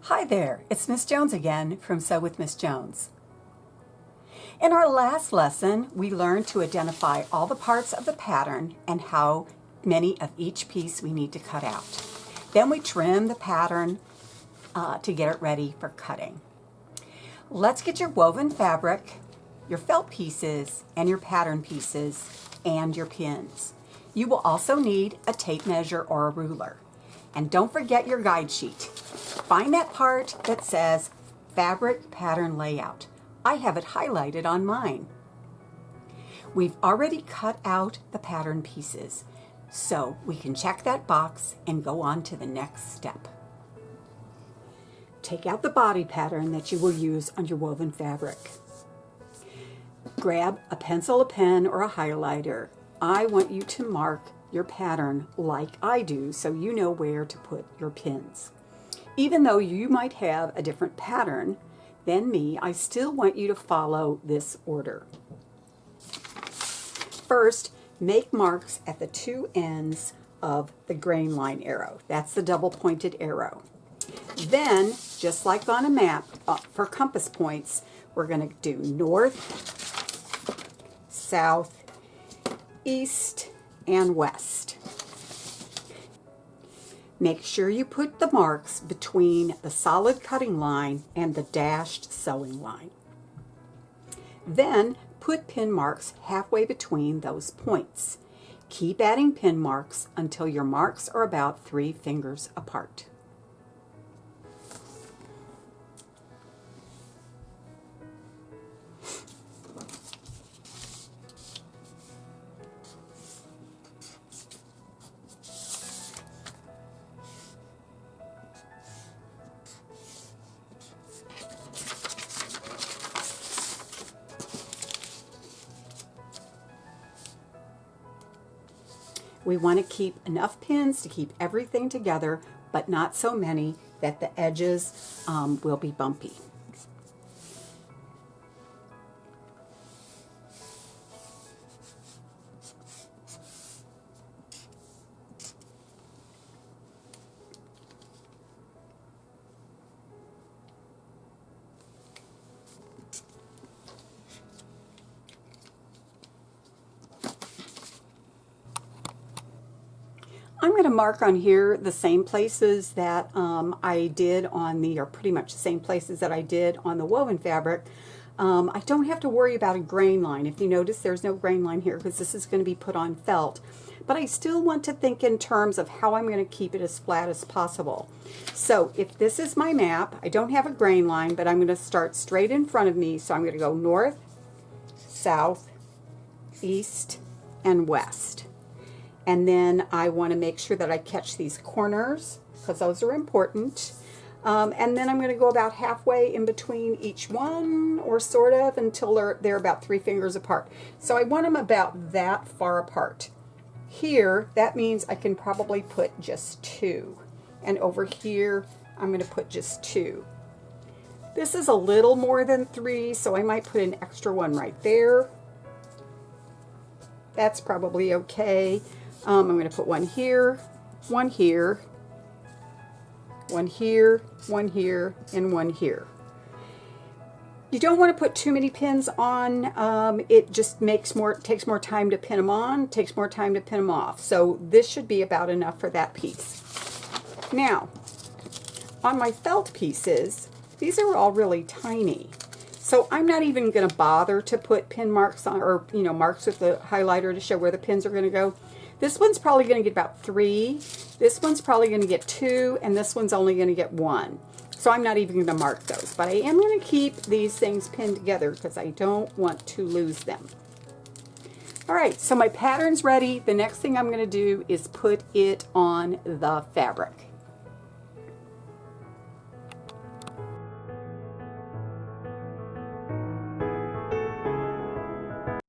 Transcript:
Hi there, it's Miss Jones again from Sew with Miss Jones. In our last lesson, we learned to identify all the parts of the pattern and how many of each piece we need to cut out. Then we trim the pattern to get it ready for cutting. Let's get your woven fabric, your felt pieces, and your pattern pieces, and your pins. You will also need a tape measure or a ruler. And don't forget your guide sheet. Find that part that says Fabric Pattern Layout. I have it highlighted on mine. We've already cut out the pattern pieces, so we can check that box and go on to the next step. Take out the body pattern that you will use on your woven fabric. Grab a pencil, a pen, or a highlighter. I want you to mark your pattern like I do so you know where to put your pins. Even though you might have a different pattern than me, I still want you to follow this order. First, make marks at the two ends of the grain line arrow. That's the double pointed arrow. Then, just like on a map for compass points, we're going to do north, south, east, and west. Make sure you put the marks between the solid cutting line and the dashed sewing line. Then put pin marks halfway between those points. Keep adding pin marks until your marks are about 3 fingers apart. We want to keep enough pins to keep everything together, but not so many that the edges will be bumpy. I'm going to mark on here the same places that I did on the, or pretty much the same places that I did on the woven fabric. I don't have to worry about a grain line. If you notice, there's no grain line here because this is going to be put on felt. But I still want to think in terms of how I'm going to keep it as flat as possible. So if this is my map, I don't have a grain line, but I'm going to start straight in front of me. So I'm going to go north, south, east, and west. And then I want to make sure that I catch these corners because those are important. And then I'm going to go about halfway in between each one, or sort of, until they're about 3 fingers apart. So I want them about that far apart. Here, that means I can probably put just 2. And over here, I'm going to put just 2. This is a little more than 3, so I might put an extra one right there. That's probably okay. I'm going to put one here, one here, one here, one here, and one here. You don't want to put too many pins on. It just takes more time to pin them on, takes more time to pin them off. So this should be about enough for that piece. Now, on my felt pieces, these are all really tiny. So I'm not even going to bother to put pin marks on, or marks with the highlighter to show where the pins are going to go. This one's probably going to get about 3, this one's probably going to get 2, and this one's only going to get 1. So I'm not even going to mark those, but I am going to keep these things pinned together because I don't want to lose them. All right, so my pattern's ready. The next thing I'm going to do is put it on the fabric.